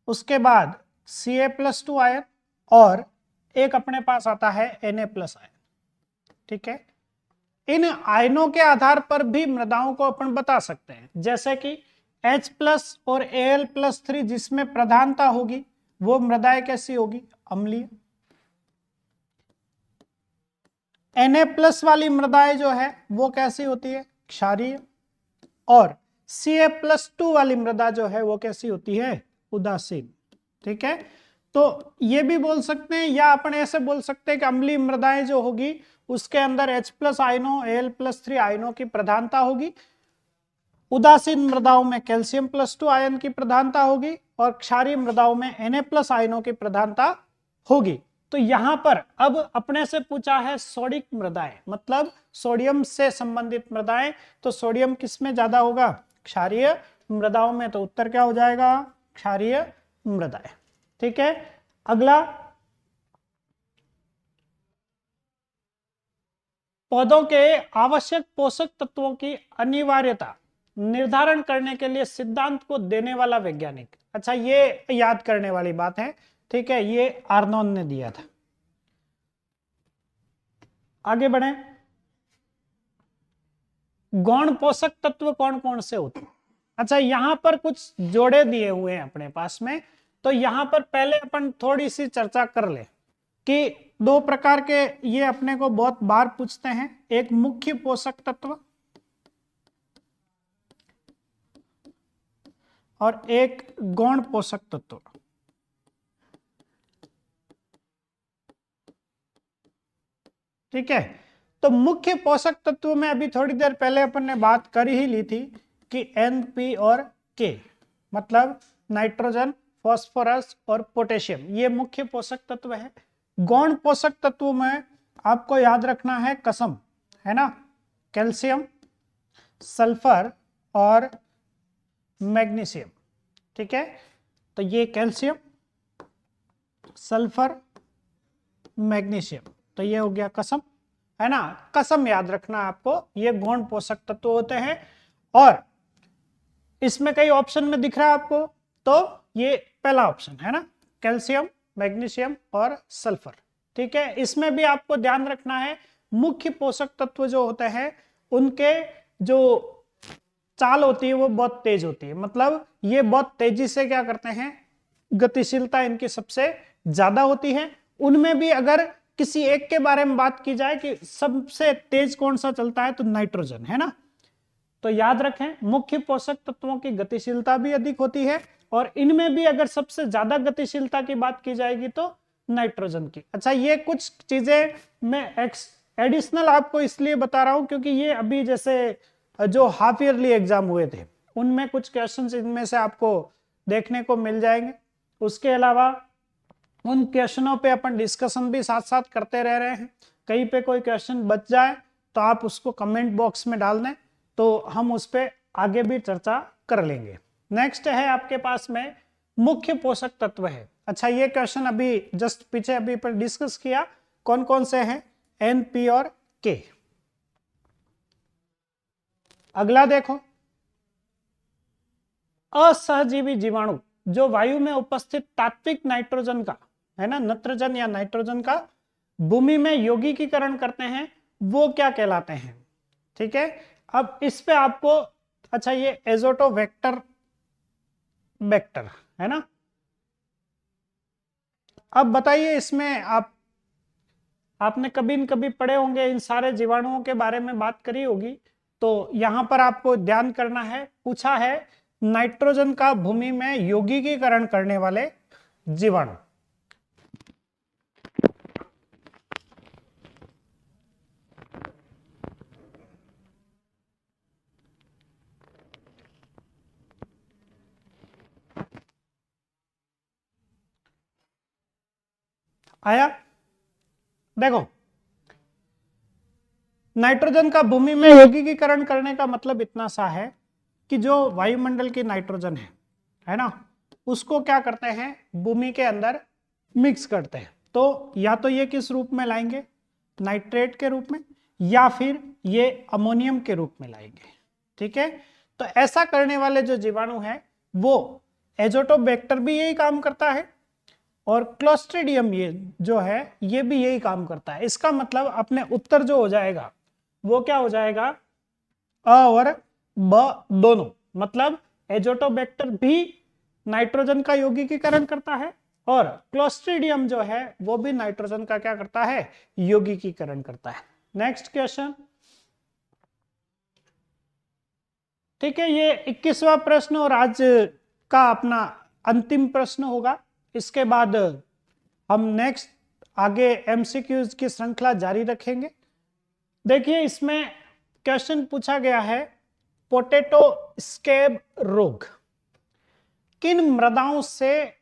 उसके बाद Ca+2 आयन, और एक अपने पास आता है Na+ आयन, ठीक है। इन आयनों के आधार पर भी मृदाओं को अपन बता सकते हैं, जैसे कि H+ और Al+3 जिसमें प्रधानता होगी वो मृदाएं कैसी होगी, अम्लीय। Na+ वाली मृदाएं जो है वो कैसी होती है, क्षारीय। और Ca+2 वाली मृदा जो है वो कैसी होती है, उदासीन, ठीक है। तो ये भी बोल सकते हैं, या अपन ऐसे बोल सकते हैं कि अम्लीय मृदाएं जो होगी उसके अंदर H+ आयनों, Al+3 आयनों की प्रधानता होगी। उदासीन मृदाओं में कैल्शियम+2 आयन की प्रधानता होगी, और क्षारीय मृदाओं में Na+ आयनों की प्रधानता होगी। तो यहां पर अब अपने से पूछा है सोडिक मृदाएं, मतलब सोडियम से संबंधित मृदाएं। तो सोडियम किसमें ज्यादा होगा, क्षारीय मृदाओं में। तो उत्तर क्या हो जाएगा, क्षारीय मृदाएं, ठीक है। अगला, पौधों के आवश्यक पोषक तत्वों की अनिवार्यता निर्धारण करने के लिए सिद्धांत को देने वाला वैज्ञानिक। अच्छा, ये याद करने वाली बात है, ठीक है, ये आर्नोन ने दिया था। आगे बढ़े, गौण पोषक तत्व कौन कौन से होते हैं। अच्छा, यहां पर कुछ जोड़े दिए हुए हैं अपने पास में। तो यहां पर पहले अपन थोड़ी सी चर्चा कर ले कि 2 प्रकार के ये अपने को बहुत बार पूछते हैं, एक मुख्य पोषक तत्व और एक गौण पोषक तत्व, ठीक है। तो मुख्य पोषक तत्व में अभी थोड़ी देर पहले अपन ने बात कर ही ली थी कि N, P और K, मतलब नाइट्रोजन, फास्फोरस और पोटेशियम, ये मुख्य पोषक तत्व है। गौण पोषक तत्व में आपको याद रखना है कसम, है ना, कैल्शियम, सल्फर और मैग्नीशियम, ठीक है। तो ये कैल्शियम, सल्फर, मैग्नीशियम, तो ये हो गया कसम। है ना, कसम याद रखना आपको, ये गौण पोषक तत्व होते हैं। और इसमें कई ऑप्शन में दिख रहा है आपको, तो ये पहला ऑप्शन है ना, कैल्शियम, मैग्नीशियम और सल्फर। ठीक है, इसमें भी आपको ध्यान रखना है, मुख्य पोषक तत्व जो होते हैं उनके जो चाल होती है वो बहुत तेज होती है, मतलब ये बहुत तेजी से क्या करते हैं, गतिशीलता इनकी सबसे ज्यादा होती है। उनमें भी अगर किसी एक के बारे में बात की जाए कि सबसे तेज कौन सा चलता है, तो नाइट्रोजन है ना। तो याद रखें, मुख्य पोषक तत्वों की गतिशीलता भी अधिक होती है, और इनमें भी अगर सबसे ज्यादा गतिशीलता की बात की जाएगी तो नाइट्रोजन की। अच्छा, ये कुछ चीजें मैं एडिशनल आपको इसलिए बता रहा हूं क्योंकि ये अभी जैसे जो हाफ ईयरली एग्जाम हुए थे उनमें कुछ क्वेश्चंस इनमें से आपको देखने को मिल जाएंगे। उसके अलावा उन क्वेश्चनों पे अपन डिस्कशन भी साथ साथ करते रह रहे हैं। कहीं पे कोई क्वेश्चन बच जाए तो आप उसको कमेंट बॉक्स में डाल दें, तो हम उस पर आगे भी चर्चा कर लेंगे। नेक्स्ट है आपके पास में मुख्य पोषक तत्व है। अच्छा, ये क्वेश्चन अभी जस्ट पीछे अभी पर डिस्कस किया, कौन कौन से हैं, एन, पी और के। अगला देखो, असहजीवी जीवाणु जो वायु में उपस्थित तात्विक नाइट्रोजन का, है ना, नत्रजन या नाइट्रोजन का भूमि में यौगिकीकरण करते हैं, वो क्या कहलाते हैं। ठीक है, अब इस पे आपको, अच्छा ये एजोटो वेक्टर वेक्टर है ना। अब बताइए, इसमें आपने कभी न कभी पढ़े होंगे, इन सारे जीवाणुओं के बारे में बात करी होगी। तो यहां पर आपको ध्यान करना है, पूछा है नाइट्रोजन का भूमि में यौगिकीकरण करने वाले जीवाणु। आया, देखो, नाइट्रोजन का भूमि में यौगिकीकरण करने का मतलब इतना सा है कि जो वायुमंडल की नाइट्रोजन है ना, उसको क्या करते हैं, भूमि के अंदर मिक्स करते हैं। तो या तो ये किस रूप में लाएंगे, नाइट्रेट के रूप में, या फिर ये अमोनियम के रूप में लाएंगे। ठीक है, तो ऐसा करने वाले जो जीवाणु है वो एजोटोबैक्टर भी यही काम करता है, और क्लोस्ट्रिडियम ये जो है ये भी यही काम करता है। इसका मतलब अपने उत्तर जो हो जाएगा वो क्या हो जाएगा, अ और ब दोनों, मतलब एजोटोबैक्टर भी नाइट्रोजन का यौगिकीकरण करता है, और क्लोस्ट्रिडियम जो है वो भी नाइट्रोजन का क्या करता है, यौगिकीकरण करता है। Next question. ठीक है, ये 21वां प्रश्न और आज का अपना अंतिम प्रश्न होगा। इसके बाद हम नेक्स्ट आगे एमसीक्यूज की श्रृंखला जारी रखेंगे। देखिए, इसमें क्वेश्चन पूछा गया है, पोटैटो स्कैब रोग किन मृदाओं से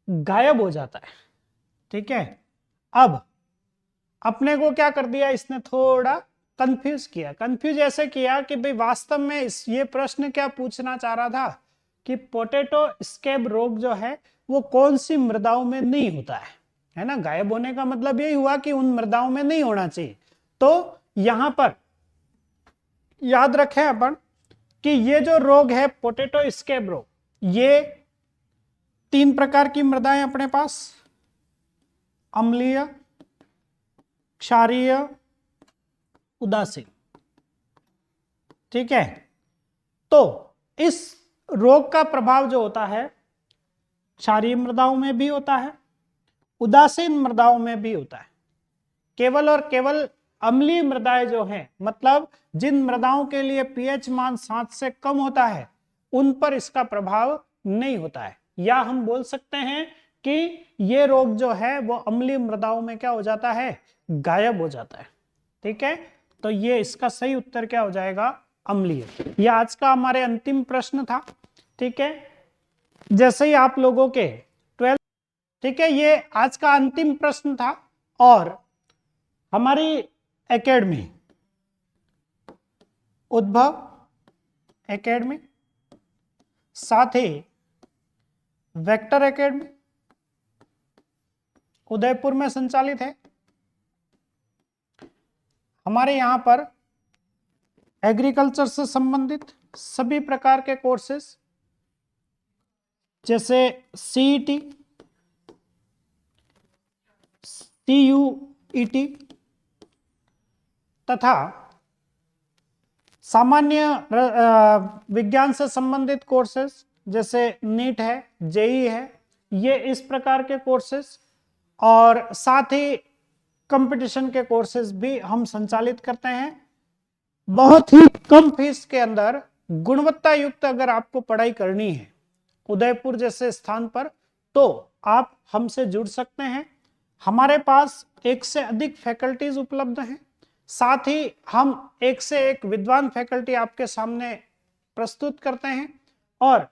गायब हो जाता है। ठीक है, अब अपने को क्या कर दिया, इसने थोड़ा कंफ्यूज किया। कंफ्यूज ऐसे किया कि भाई वास्तव में ये प्रश्न क्या पूछना चाह रहा था कि पोटैटो स्कैब रोग जो है वो कौन सी मृदाओं में नहीं होता है ना। गायब होने का मतलब यही हुआ कि उन मृदाओं में नहीं होना चाहिए। तो यहां पर याद रखें अपन कि ये जो रोग है पोटैटो स्कैब रोग, ये 3 प्रकार की मृदाएं अपने पास, अम्लीय, क्षारीय, उदासीन। ठीक है, तो इस रोग का प्रभाव जो होता है क्षारीय मृदाओं में भी होता है, उदासीन मृदाओं में भी होता है। केवल और केवल अम्लीय मृदाएं जो हैं, मतलब जिन मृदाओं के लिए पीएच मान 7 से कम होता है, उन पर इसका प्रभाव नहीं होता है। या हम बोल सकते हैं कि ये रोग जो है वो अम्लीय मृदाओं में क्या हो जाता है, गायब हो जाता है। ठीक है, तो ये इसका सही उत्तर क्या हो जाएगा, अम्लीय। ये आज का हमारे अंतिम प्रश्न था। ठीक है, जैसे ही आप लोगों के 12, ठीक है, ये आज का अंतिम प्रश्न था। और हमारी एकेडमी उद्भव एकेडमी, साथ ही वेक्टर एकेडमी उदयपुर में संचालित है। हमारे यहाँ पर एग्रीकल्चर से संबंधित सभी प्रकार के कोर्सेस जैसे सीईटी, सीयूईटी तथा सामान्य विज्ञान से संबंधित कोर्सेस जैसे नीट है, जेई है, ये इस प्रकार के कोर्सेस और साथ ही कंपटीशन के कोर्सेज भी हम संचालित करते हैं। बहुत ही कम फीस के अंदर गुणवत्ता युक्त अगर आपको पढ़ाई करनी है उदयपुर जैसे स्थान पर, तो आप हमसे जुड़ सकते हैं। हमारे पास एक से अधिक फैकल्टीज उपलब्ध हैं, साथ ही हम एक से एक विद्वान फैकल्टी आपके सामने प्रस्तुत करते हैं और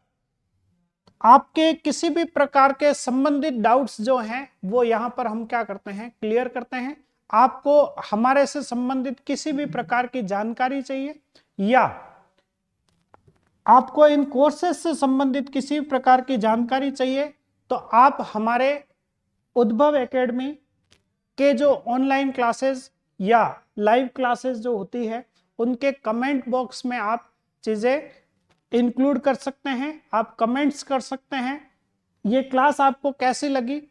आपके किसी भी प्रकार के संबंधित डाउट्स जो हैं वो यहाँ पर हम क्या करते हैं, क्लियर करते हैं। आपको हमारे से संबंधित किसी भी प्रकार की जानकारी चाहिए या आपको इन कोर्सेज से संबंधित किसी प्रकार की जानकारी चाहिए तो आप हमारे उद्भव एकेडमी के जो ऑनलाइन क्लासेस या लाइव क्लासेस जो होती है उनके कमेंट बॉक्स में आप चीजें इंक्लूड कर सकते हैं, आप कमेंट्स कर सकते हैं। ये क्लास आपको कैसी लगी,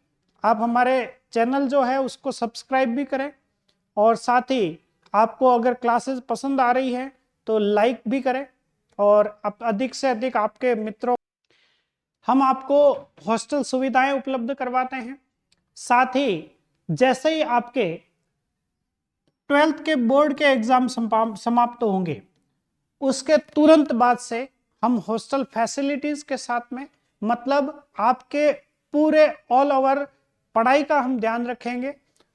आप हमारे चैनल जो है उसको सब्सक्राइब भी करें और साथ ही आपको अगर क्लासेस पसंद आ रही है तो लाइक भी करें और अधिक से अधिक आपके मित्रों, हम आपको हॉस्टल सुविधाएं उपलब्ध करवाते हैं। साथ ही जैसे ही आपके 12th के बोर्ड के एग्जाम समाप्त होंगे उसके तुरंत बाद से हम हॉस्टल फैसिलिटीज के साथ में, मतलब आपके पूरे ऑल ओवर पढ़ाई का हम ध्यान रखेंगे,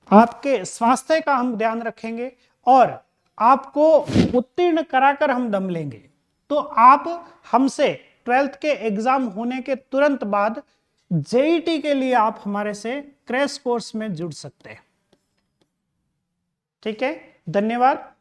आपके स्वास्थ्य का हम ध्यान रखेंगे और आपको उत्तीर्ण कराकर हम दम लेंगे। तो आप हमसे 12th के एग्जाम होने के तुरंत बाद जेईटी के लिए आप हमारे से क्रैश कोर्स में जुड़ सकते हैं। ठीक है, धन्यवाद।